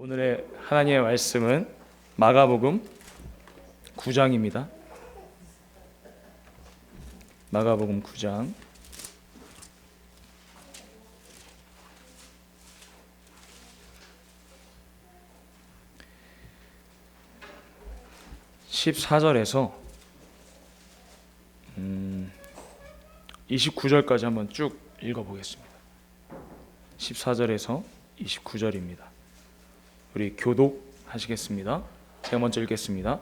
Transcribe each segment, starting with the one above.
오늘의 하나님의 말씀은 마가복음 9장입니다. 마가복음 9장 14절에서 29절까지 한번 쭉 읽어보겠습니다. 14절에서 29절입니다. 우리 교독하시겠습니다. 제가 먼저 읽겠습니다.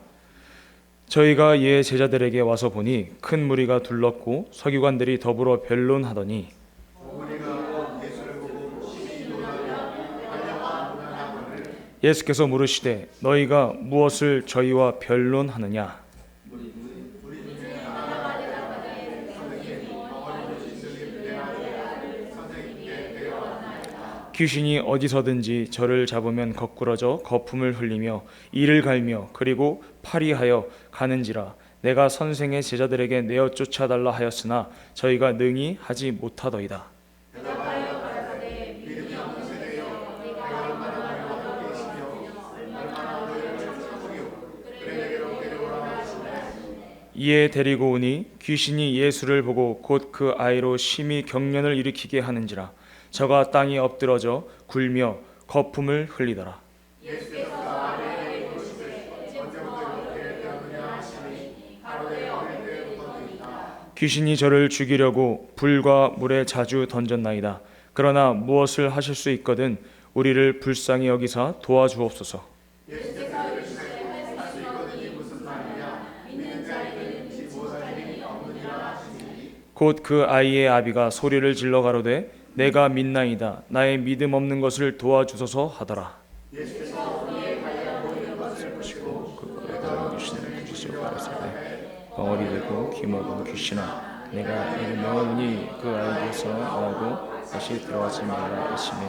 저희가 이에 제자들에게 와서 보니 큰 무리가 둘렀고 서기관들이 더불어 변론하더니 예수께서 물으시되 너희가 무엇을 저희와 변론하느냐? 귀신이 어디서든지 저를 잡으면 거꾸러져 거품을 흘리며 이를 갈며 그리고 파리하여 가는지라. 내가 선생의 제자들에게 내어 쫓아달라 하였으나 저희가 능히 하지 못하더이다. 이에 데리고 오니 귀신이 예수를 보고 곧 그 아이로 심히 경련을 일으키게 하는지라. 저가 땅에 엎드러져 굴며 거품을 흘리더라. 귀신이 저를 죽이려고 불과 물에 자주 던졌나이다. 그러나 무엇을 하실 수 있거든 우리를 불쌍히 여기사 도와주옵소서. 곧 그 아이의 아비가 소리를 질러 가로되 내가 믿나이다. 나의 믿음 없는 것을 도와주소서 하더라. 예수께서 우리의 관련 보이는 것을 보시고 그의 귀신을 부시시고 가라사대 벙어리 들고 기먹은 귀신아 내가 이를 명하노니 그 아이에게서 나오고 다시 들어가지 말라 하시니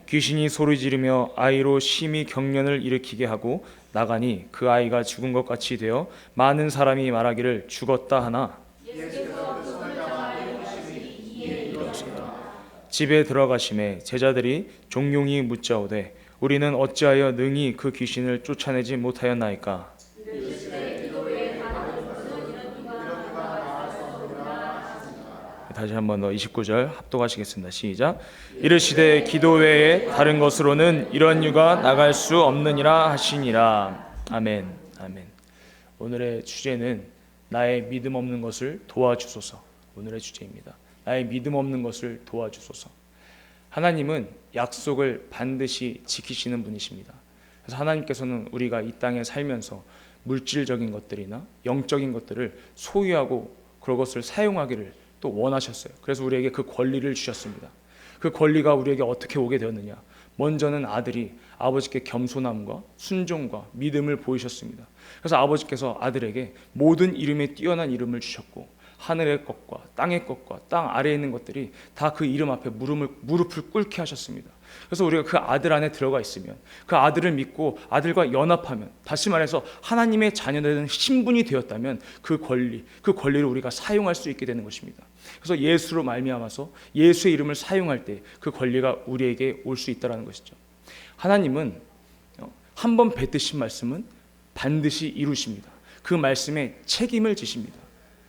귀신이 소리 지르며 아이로 심히 경련을 일으키게 하고 나가니 그 아이가 죽은 것 같이 되어 많은 사람이 말하기를 죽었다 하나 집에 들어가심에 제자들이 종용이 묻자오되 우리는 어찌하여 능히 그 귀신을 쫓아내지 못하였나이까? 다시 한번 더 29절 합독하시겠습니다. 시작. 이르시되 기도 외에 다른 것으로는 이런 유가 나갈 수 없느니라 하시니라. 아멘. 아멘. 오늘의 주제는 나의 믿음 없는 것을 도와주소서. 오늘의 주제입니다. 나의 믿음 없는 것을 도와주소서. 하나님은 약속을 반드시 지키시는 분이십니다. 그래서 하나님께서는 우리가 이 땅에 살면서 물질적인 것들이나 영적인 것들을 소유하고 그것을 사용하기를 또 원하셨어요. 그래서 우리에게 그 권리를 주셨습니다. 그 권리가 우리에게 어떻게 오게 되었느냐? 먼저는 아들이 아버지께 겸손함과 순종과 믿음을 보이셨습니다. 그래서 아버지께서 아들에게 모든 이름에 뛰어난 이름을 주셨고 하늘의 것과 땅의 것과 땅 아래에 있는 것들이 다 그 이름 앞에 무릎을 꿇게 하셨습니다. 그래서 우리가 그 아들 안에 들어가 있으면 그 아들을 믿고 아들과 연합하면 다시 말해서 하나님의 자녀되는 신분이 되었다면 그 권리를 우리가 사용할 수 있게 되는 것입니다. 그래서 예수로 말미암아서 예수의 이름을 사용할 때 그 권리가 우리에게 올 수 있다는 것이죠. 하나님은 한 번 뱉으신 말씀은 반드시 이루십니다. 그 말씀에 책임을 지십니다.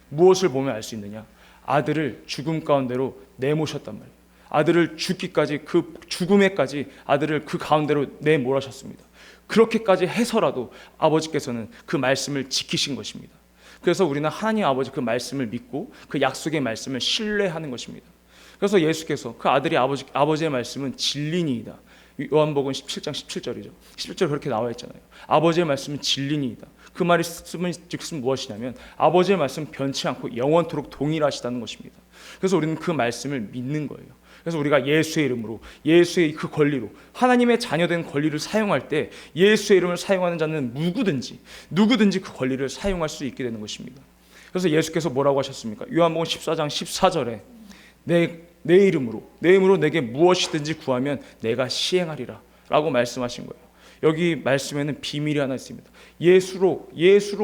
무엇을 보면 알 수 있느냐? 아들을 죽음 가운데로 내모셨단 말이에요. 아들을 죽기까지 그 죽음에까지 아들을 그 가운데로 내몰으셨습니다. 그렇게까지 해서라도 아버지께서는 그 말씀을 지키신 것입니다. 그래서 우리는 하나님 아버지 그 말씀을 믿고 그 약속의 말씀을 신뢰하는 것입니다. 그래서 예수께서 그 아들이 아버지의 말씀은 진리니이다. 요한복음 17장 17절이죠. 17절 그렇게 나와 있잖아요. 아버지의 말씀은 진리니이다. 그 말이 즉슨 무엇이냐면 아버지의 말씀 변치 않고 영원토록 동일하시다는 것입니다. 그래서 우리는 그 말씀을 믿는 거예요. 그래서 우리가 예수의 이름으로 예수의 그 권리로 하나님의 자녀된 권리를 사용할 때 예수의 이름을 사용하는 자는 누구든지 그 권리를 사용할 수 있게 되는 것입니다. 그래서 예수께서 뭐라고 하셨습니까? 요한복음 14장 14절에 내 이름으로 내게 무엇이든지 구하면 내가 시행하리라 라고 말씀하신 거예요. 여기 말씀에는 비밀이 하나 있습니다. 예수로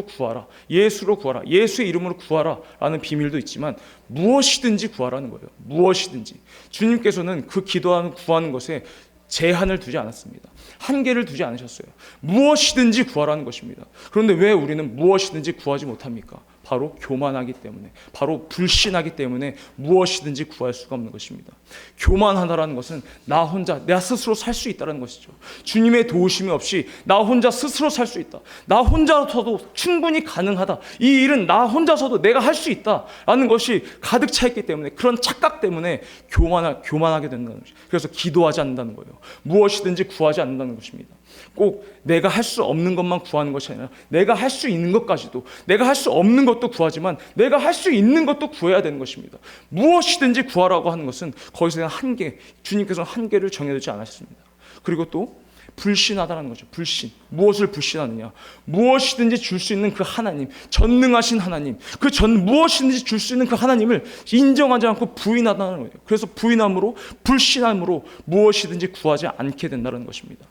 구하라. 예수의 이름으로 구하라 라는 비밀도 있지만 무엇이든지 구하라는 거예요. 무엇이든지. 주님께서는 그 구하는 것에 제한을 두지 않았습니다. 한계를 두지 않으셨어요. 무엇이든지 구하라는 것입니다. 그런데 왜 우리는 무엇이든지 구하지 못합니까? 바로 교만하기 때문에, 바로 불신하기 때문에 무엇이든지 구할 수가 없는 것입니다. 교만하다라는 것은 나 혼자, 내 스스로 살 수 있다는 것이죠. 주님의 도우심이 없이 나 혼자 스스로 살 수 있다. 나 혼자서도 충분히 가능하다. 이 일은 나 혼자서도 내가 할 수 있다라는 것이 가득 차 있기 때문에, 그런 착각 때문에 교만하게 된다는 것이죠. 그래서 기도하지 않는다는 거예요. 무엇이든지 구하지 않는다는 것입니다. 꼭 내가 할 수 없는 것만 구하는 것이 아니라 내가 할 수 있는 것까지도, 내가 할 수 없는 것도 구하지만 내가 할 수 있는 것도 구해야 되는 것입니다. 무엇이든지 구하라고 하는 것은 거기서 그냥 한계, 주님께서는 한계를 정해두지 않으셨습니다. 그리고 또 불신하다는 거죠. 불신. 무엇을 불신하느냐? 무엇이든지 줄 수 있는 그 하나님, 전능하신 하나님, 무엇이든지 줄 수 있는 그 하나님을 인정하지 않고 부인하다는 거예요. 그래서 부인함으로, 불신함으로 무엇이든지 구하지 않게 된다는 것입니다.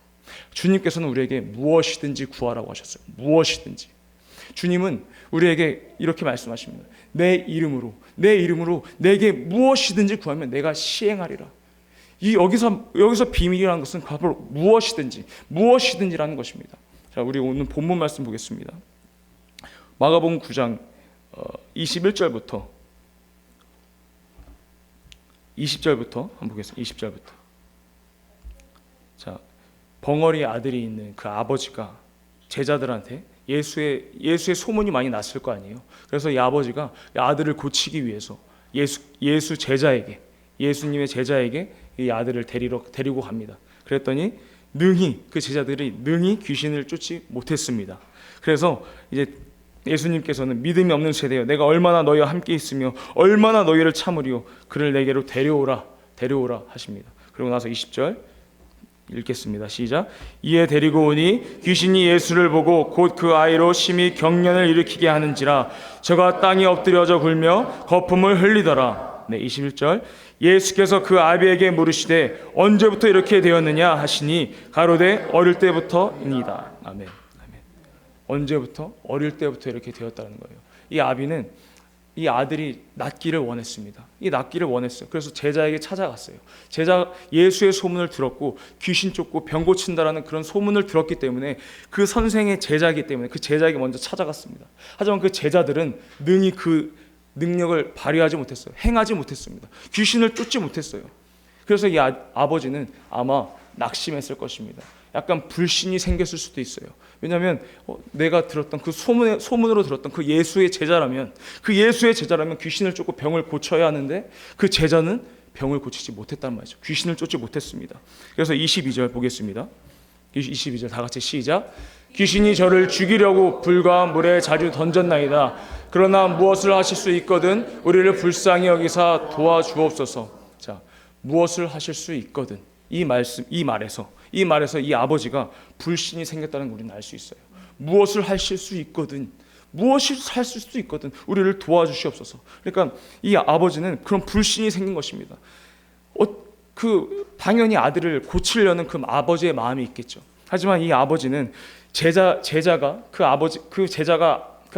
주님께서는 우리에게 무엇이든지 구하라고 하셨어요. 무엇이든지. 주님은 우리에게 이렇게 말씀하십니다. 내 이름으로 내게 무엇이든지 구하면 내가 시행하리라. 여기서 비밀이라는 것은 바로 무엇이든지라는 것입니다. 자, 우리 오늘 본문 말씀 보겠습니다. 마가복음 9장 21절부터 20절부터 한번 보겠습니다. 20절부터. 자, 벙어리 아들이 있는 그 아버지가 제자들한테 예수의 소문이 많이 났을 거 아니에요. 그래서 이 아버지가 아들을 고치기 위해서 예수님의 제자에게 이 아들을 데리고 갑니다. 그랬더니 그 제자들이 능히 귀신을 쫓지 못했습니다. 그래서 이제 예수님께서는 믿음이 없는 세대여, 내가 얼마나 너희와 함께 있으며 얼마나 너희를 참으리요, 그를 내게로 데려오라 하십니다. 그리고 나서 20절 읽겠습니다. 시작. 이에 데리고 오니 귀신이 예수를 보고 곧 그 아이로 심히 경련을 일으키게 하는지라 저가 땅에 엎드려져 굴며 거품을 흘리더라. 네, 21절. 예수께서 그 아비에게 물으시되 언제부터 이렇게 되었느냐 하시니 가로되 어릴 때부터이니이다. 아멘. 언제부터? 어릴 때부터 이렇게 되었다는 거예요. 이 아비는 이 아들이 낫기를 원했습니다. 그래서 제자에게 찾아갔어요. 예수의 소문을 들었고 귀신 쫓고 병 고친다라는 그런 소문을 들었기 때문에 그 선생의 제자이기 때문에 그 제자에게 먼저 찾아갔습니다. 하지만 그 제자들은 능히 그 능력을 발휘하지 못했어요. 행하지 못했습니다. 귀신을 쫓지 못했어요. 그래서 이 아버지는 아마 낙심했을 것입니다. 약간 불신이 생겼을 수도 있어요. 왜냐하면 내가 들었던 그 소문으로 들었던 그 예수의 제자라면 귀신을 쫓고 병을 고쳐야 하는데 그 제자는 병을 고치지 못했단 말이죠. 귀신을 쫓지 못했습니다. 그래서 22절 보겠습니다. 22절 다 같이 시작. 귀신이 저를 죽이려고 불과 물에 자주 던졌나이다. 그러나 무엇을 하실 수 있거든 우리를 불쌍히 여기사 도와주옵소서. 자, 무엇을 하실 수 있거든, 이 말에서 이 아버지가 불신이 생겼다는 걸 우리는 알 수 있어요. 무엇을 하실 수 있거든, 우리를 도와주시옵소서. 그러니까 이 아버지는 그런 불신이 생긴 것입니다. 당연히 아들을 고치려는 그 아버지의 마음이 있겠죠. 하지만 이 아버지는 제자가 그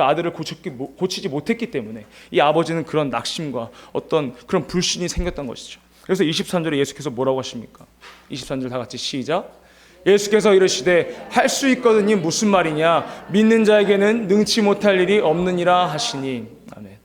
아들을 고치지 못했기 때문에 이 아버지는 그런 낙심과 어떤 그런 불신이 생겼던 것이죠. 그래서 23절에 예수께서 뭐라고 하십니까? 23절 다 같이 시작. 예수께서 이르시되 할 수 있거든이 무슨 말이냐? 믿는 자에게는 능치 못할 일이 없느니라 하시니. 아멘.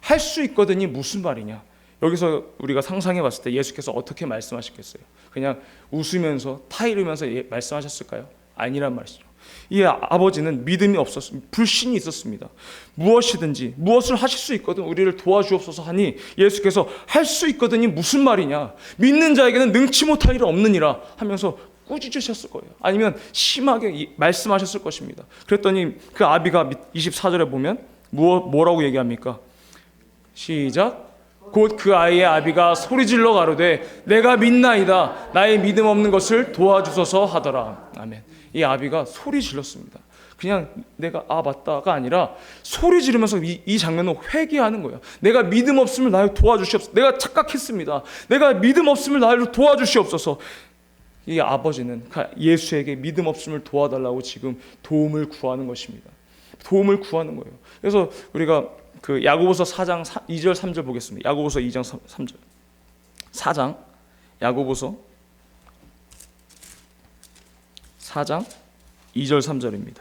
할 수 있거든이 무슨 말이냐? 여기서 우리가 상상해 봤을 때 예수께서 어떻게 말씀하셨겠어요? 그냥 웃으면서 타이르면서 말씀하셨을까요? 아니란 말이죠. 이 아버지는 믿음이 없었습니다. 불신이 있었습니다. 무엇을 하실 수 있거든 우리를 도와주옵소서 하니 예수께서 할 수 있거든이 무슨 말이냐? 믿는 자에게는 능치 못할 일은 없느니라 하면서 꾸짖으셨을 거예요. 아니면 심하게 말씀하셨을 것입니다. 그랬더니 그 아비가 24절에 보면 뭐라고 얘기합니까? 시작. 곧 그 아이의 아비가 소리질러 가로되 내가 믿나이다. 나의 믿음 없는 것을 도와주소서 하더라. 아멘. 이 아비가 소리 질렀습니다. 그냥 내가 맞다가 아니라 소리 지르면서 이 장면을 회개하는 거예요. 내가 믿음 없음을 나를 도와주시옵소서. 내가 착각했습니다. 내가 믿음 없음을 나를 도와주시옵소서. 이 아버지는 예수에게 믿음 없음을 도와달라고 지금 도움을 구하는 것입니다. 도움을 구하는 거예요. 그래서 우리가 그 야고보서 4장 2절 3절 보겠습니다. 야고보서 2장 3절. 4장 야고보서 4장 2절 3절입니다.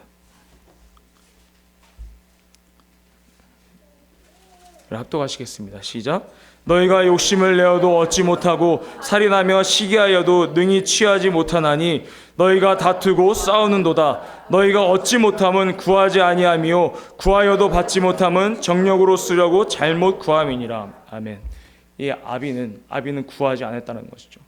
합독하시겠습니다. 시작. 너희가 욕심을 내어도 얻지 못하고 살인하며 시기하여도 능히 취하지 못하나니 너희가 다투고 싸우는도다. 너희가 얻지 못함은 구하지 아니하며 구하여도 받지 못함은 정력으로 쓰려고 잘못 구함이니라. 아멘. 이 아비는 구하지 않았다는 것이죠.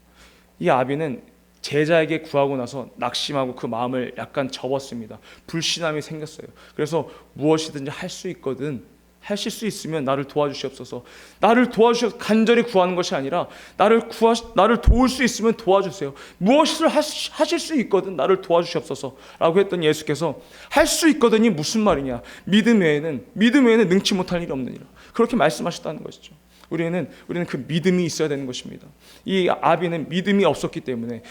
이 아비는 제자에게 구하고 나서 낙심하고 그 마음을 약간 접었습니다. 불신함이 생겼어요. 그래서 무엇이든지 할 수 있거든, 하실 수 있으면 나를 도와주시옵소서. 나를 도와주셔서 간절히 구하는 것이 아니라 나를 도울 수 있으면 도와주세요. 무엇을 하실 수 있거든 나를 도와주시옵소서 라고 했더니 예수께서 할 수 있거든이 무슨 말이냐, 믿음 외에는 능치 못할 일이 없느니라, 그렇게 말씀하셨다는 것이죠. 우리는 그 믿음이 있어야 되는 것입니다. 이 아비는 믿음이 없었기 때문에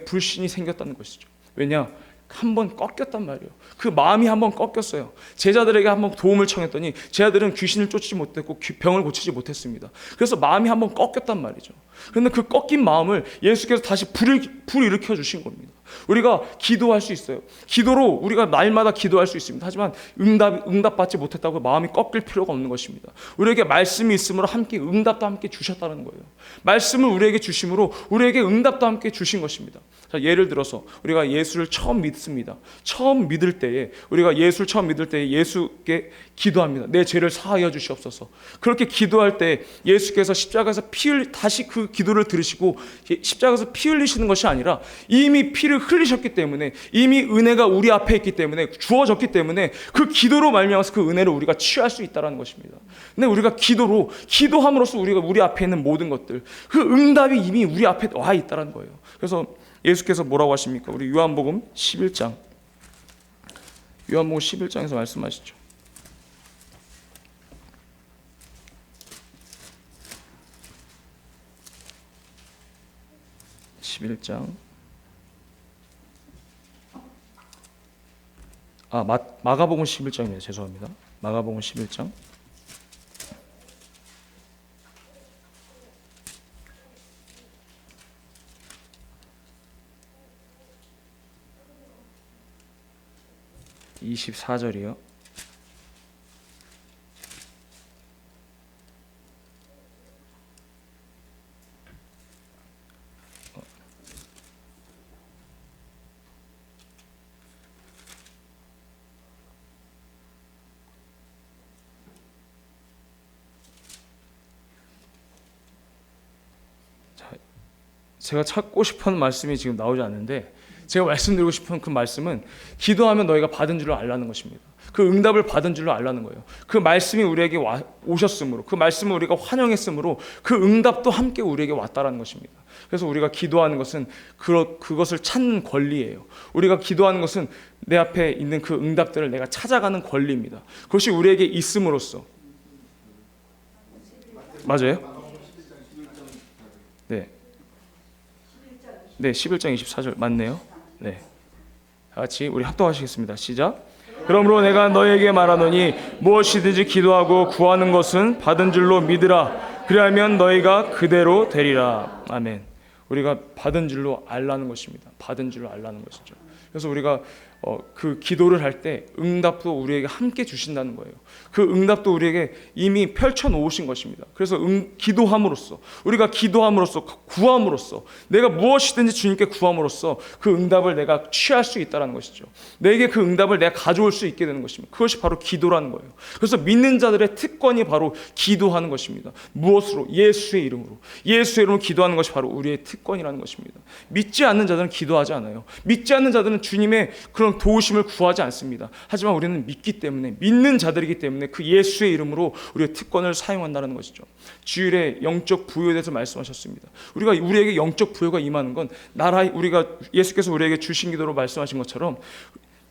불신이 생겼다는 것이죠. 왜냐? 한번 꺾였단 말이에요. 그 마음이 한번 꺾였어요. 제자들에게 한번 도움을 청했더니 제자들은 귀신을 쫓지 못했고 병을 고치지 못했습니다. 그래서 마음이 한번 꺾였단 말이죠. 그런데 그 꺾인 마음을 예수께서 다시 불일으켜 주신 겁니다. 우리가 기도할 수 있어요. 기도로 우리가 날마다 기도할 수 있습니다. 하지만 응답받지 못했다고 마음이 꺾일 필요가 없는 것입니다. 우리에게 말씀이 있으므로 함께 응답도 함께 주셨다는 거예요. 말씀을 우리에게 주심으로 우리에게 응답도 함께 주신 것입니다. 자, 예를 들어서 우리가 예수를 처음 믿습니다. 처음 믿을 때에 예수께 기도합니다. 내 죄를 사하여 주시옵소서. 그렇게 기도할 때 예수께서 십자가에서 다시 그 기도를 들으시고 십자가에서 피 흘리시는 것이 아니라 이미 피를 흘리셨기 때문에, 이미 은혜가 우리 앞에 있기 때문에, 주어졌기 때문에 그 기도로 말미암아서 그 은혜를 우리가 취할 수 있다는 것입니다. 근데 우리가 기도함으로써 우리 앞에 있는 모든 것들, 그 응답이 이미 우리 앞에 와 있다는 거예요. 그래서 예수께서 뭐라고 하십니까? 우리 요한복음 11장에서 말씀하시죠. 11장. 마가복음 11장입니다. 죄송합니다. 마가복음 11장. (24절이요) 제가 찾고 싶은 말씀이 지금 나오지 않는데, 제가 말씀드리고 싶은 그 말씀은 기도하면 너희가 받은 줄로 알라는 것입니다. 그 응답을 받은 줄로 알라는 거예요. 그 말씀이 우리에게 오셨으므로, 그 말씀을 우리가 환영했으므로 그 응답도 함께 우리에게 왔다라는 것입니다. 그래서 우리가 기도하는 것은 그것을 찾는 권리예요. 우리가 기도하는 것은 내 앞에 있는 그 응답들을 내가 찾아가는 권리입니다. 그것이 우리에게 있음으로써. 맞아요? 네, 11장 24절 맞네요. 네, 같이 우리 합독하시겠습니다. 시작. 그러므로 내가 너에게 말하노니 무엇이든지 기도하고 구하는 것은 받은 줄로 믿으라. 그리하면 너희가 그대로 되리라. 아멘. 우리가 받은 줄로 알라는 것입니다. 받은 줄로 알라는 것이죠. 그래서 우리가 그 기도를 할 때 응답도 우리에게 함께 주신다는 거예요. 그 응답도 우리에게 이미 펼쳐 놓으신 것입니다. 그래서 우리가 기도함으로써 구함으로써, 내가 무엇이든지 주님께 구함으로써 그 응답을 내가 취할 수 있다는 것이죠. 내게 그 응답을 내가 가져올 수 있게 되는 것입니다. 그것이 바로 기도라는 거예요. 그래서 믿는 자들의 특권이 바로 기도하는 것입니다. 무엇으로? 예수의 이름으로 기도하는 것이 바로 우리의 특권이라는 것입니다. 믿지 않는 자들은 기도하지 않아요. 믿지 않는 자들은 주님의 그런 도우심을 구하지 않습니다. 하지만 우리는 믿는 자들이기 때문에 그 예수의 이름으로 우리의 특권을 사용한다는 것이죠. 주일에 영적 부여에 대해서 말씀하셨습니다. 우리에게 영적 부여가 임하는 건 예수께서 우리에게 주신 기도로 말씀하신 것처럼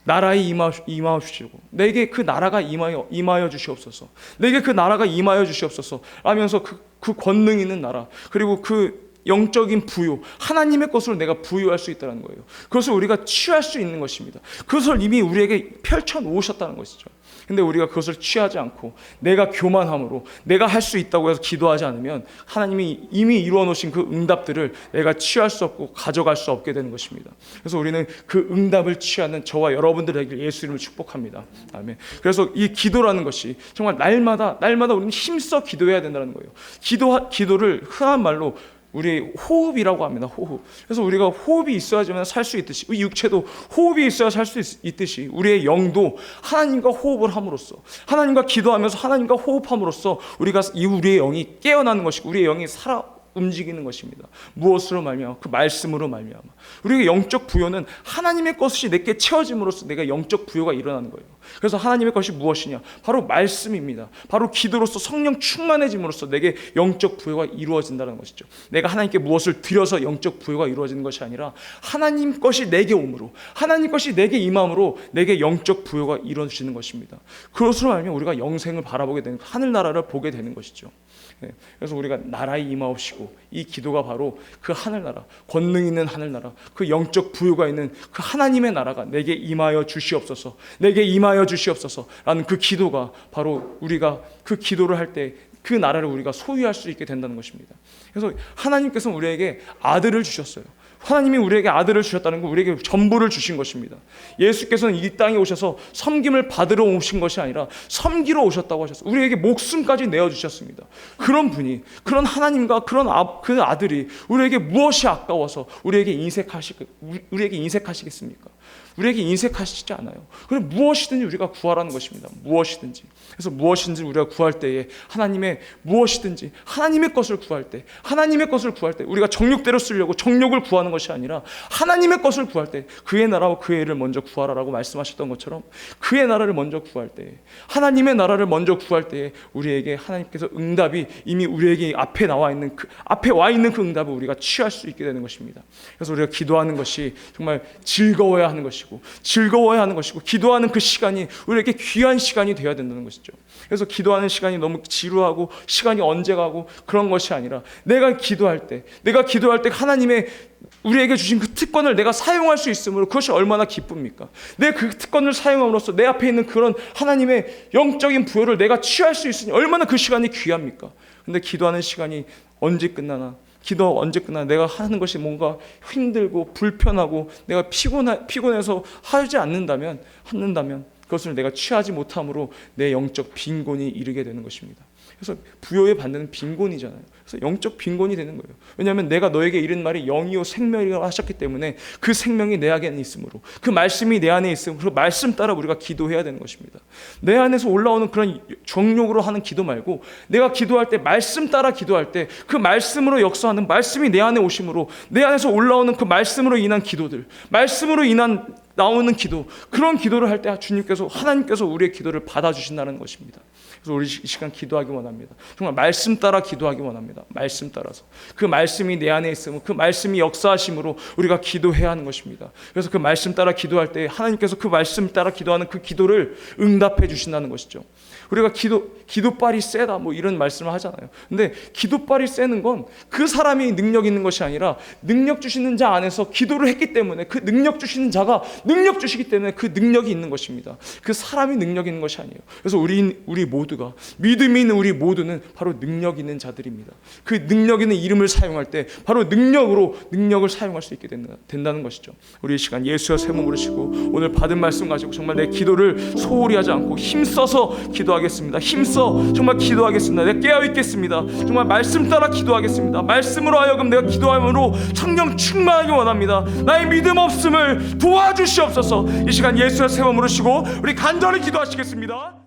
나라에 임하옵시고, 내게 그 나라가 임하여 주시옵소서, 내게 그 나라가 임하여 주시옵소서 하면서 그 권능 있는 나라, 그리고 그 영적인 부요, 하나님의 것으로 내가 부유할 수 있다는 거예요. 그것을 우리가 취할 수 있는 것입니다. 그것을 이미 우리에게 펼쳐 놓으셨다는 것이죠. 근데 우리가 그것을 취하지 않고 내가 교만함으로 내가 할 수 있다고 해서 기도하지 않으면 하나님이 이미 이루어 놓으신 그 응답들을 내가 취할 수 없고 가져갈 수 없게 되는 것입니다. 그래서 우리는 그 응답을 취하는 저와 여러분들에게 예수 이름을 축복합니다. 아멘. 그래서 이 기도라는 것이 정말 날마다 우리는 힘써 기도해야 된다는 거예요. 기도를 흔한 말로 우리 호흡이라고 합니다. 호흡. 그래서 우리가 호흡이 있어야지만 살 수 있듯이, 우리 육체도 호흡이 있어야 살 수 있듯이 우리의 영도 하나님과 호흡을 함으로써, 하나님과 기도하면서 하나님과 호흡함으로써 우리의 영이 깨어나는 것이고 우리의 영이 살아 움직이는 것입니다. 무엇으로 말미암아? 그 말씀으로 말미암아. 우리의 영적 부요는 하나님의 것이 내게 채워짐으로써 내가 영적 부요가 일어나는 거예요. 그래서 하나님의 것이 무엇이냐? 바로 말씀입니다. 바로 기도로서 성령 충만해짐으로써 내게 영적 부요가 이루어진다는 것이죠. 내가 하나님께 무엇을 드려서 영적 부요가 이루어지는 것이 아니라 하나님 것이 내게 옴으로, 하나님 것이 내게 임함으로 내게 영적 부요가 이루어지는 것입니다. 그것으로 말미암아 우리가 영생을 바라보게 되는, 하늘나라를 보게 되는 것이죠. 그래서 우리가 나라에 임하옵시고, 이 기도가 바로 그 하늘나라, 권능 있는 하늘나라, 그 영적 부유가 있는 그 하나님의 나라가 내게 임하여 주시옵소서, 내게 임하여 주시옵소서라는 그 기도가 바로 우리가 그 기도를 할 때 그 나라를 우리가 소유할 수 있게 된다는 것입니다. 그래서 하나님께서 우리에게 아들을 주셨어요. 하나님이 우리에게 아들을 주셨다는 건 우리에게 전부를 주신 것입니다. 예수께서는 이 땅에 오셔서 섬김을 받으러 오신 것이 아니라 섬기러 오셨다고 하셨어요. 우리에게 목숨까지 내어주셨습니다. 그런 분이, 그런 하나님과 그 아들이 우리에게 무엇이 아까워서 우리에게 인색하시겠습니까? 우리에게 인색하시지 않아요. 그럼 무엇이든지 우리가 구하라는 것입니다. 무엇이든지. 그래서 무엇이든지 우리가 구할 때에 하나님의 무엇이든지 하나님의 것을 구할 때, 우리가 정욕대로 쓰려고 정욕을 구하는 것이 아니라 하나님의 것을 구할 때, 그의 나라와 그의 일을 먼저 구하라라고 말씀하셨던 것처럼 그의 나라를 먼저 구할 때, 하나님의 나라를 먼저 구할 때 우리에게 하나님께서 응답이 이미 우리에게 앞에 와 있는 그 응답을 우리가 취할 수 있게 되는 것입니다. 그래서 우리가 기도하는 것이 정말 즐거워야 하는 것이고 기도하는 그 시간이 우리에게 귀한 시간이 되어야 된다는 것이죠. 그래서 기도하는 시간이 너무 지루하고 시간이 언제 가고 그런 것이 아니라 내가 기도할 때 하나님의 우리에게 주신 그 특권을 내가 사용할 수 있으므로 그것이 얼마나 기쁩니까? 내 그 특권을 사용함으로써 내 앞에 있는 그런 하나님의 영적인 부여를 내가 취할 수 있으니 얼마나 그 시간이 귀합니까? 근데 기도하는 시간이 언제 끝나나? 내가 하는 것이 뭔가 힘들고 불편하고 내가 피곤해서 하지 않는다면 그것을 내가 취하지 못함으로 내 영적 빈곤이 이르게 되는 것입니다. 그래서 부요에 받는 빈곤이잖아요. 그래서 영적 빈곤이 되는 거예요. 왜냐하면 내가 너에게 이른 말이 영이요 생명이라고 하셨기 때문에 그 생명이 내 안에 있으므로, 그 말씀이 내 안에 있으므로 그 말씀 따라 우리가 기도해야 되는 것입니다. 내 안에서 올라오는 그런 정욕으로 하는 기도 말고 내가 기도할 때 말씀 따라 기도할 때 그 말씀으로 역사하는 말씀이 내 안에 오심으로 내 안에서 올라오는 그 말씀으로 인한 기도들, 말씀으로 인한 나오는 기도, 그런 기도를 할 때 하나님께서 우리의 기도를 받아주신다는 것입니다. 그래서 우리 이 시간 기도하기 원합니다. 정말 말씀 따라 기도하기 원합니다. 말씀 따라서 그 말씀이 내 안에 있으면 그 말씀이 역사하심으로 우리가 기도해야 하는 것입니다. 그래서 그 말씀 따라 기도할 때 하나님께서 그 말씀 따라 기도하는 그 기도를 응답해 주신다는 것이죠. 우리가 기도빨이 세다 뭐 이런 말씀을 하잖아요. 근데 기도빨이 세는 건 그 사람이 능력 있는 것이 아니라 능력 주시는 자 안에서 기도를 했기 때문에, 그 능력 주시는 자가 능력 주시기 때문에 그 능력이 있는 것입니다. 그 사람이 능력 있는 것이 아니에요. 그래서 우리 모두가, 믿음이 있는 우리 모두는 바로 능력 있는 자들입니다. 그 능력 있는 이름을 사용할 때 바로 능력을 사용할 수 있게 된다는 것이죠. 우리 이 시간 예수여 새 몸으로 쉬고 오늘 받은 말씀 가지고 정말 내 기도를 소홀히 하지 않고 힘써서 기도하겠습니다. 힘써 정말 기도하겠습니다. 내가 깨어있겠습니다. 정말 말씀 따라 기도하겠습니다. 말씀으로 하여금 내가 기도함으로 성령 충만하기 원합니다. 나의 믿음 없음을 도와주시옵소서. 이 시간 예수의 새 몸으로 쉬고 우리 간절히 기도하시겠습니다.